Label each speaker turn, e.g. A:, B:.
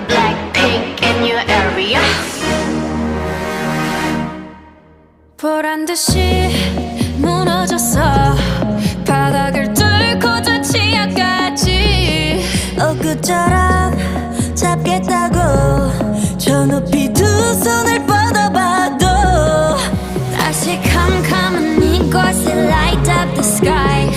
A: Blackpink in your area.
B: 보란듯이 무너졌어. 바닥을 뚫고 저 지하까지 엊그처럼 잡겠다고 저 높이 두 손을 뻗어봐도 다시 캄캄한 이곳에 light up the sky.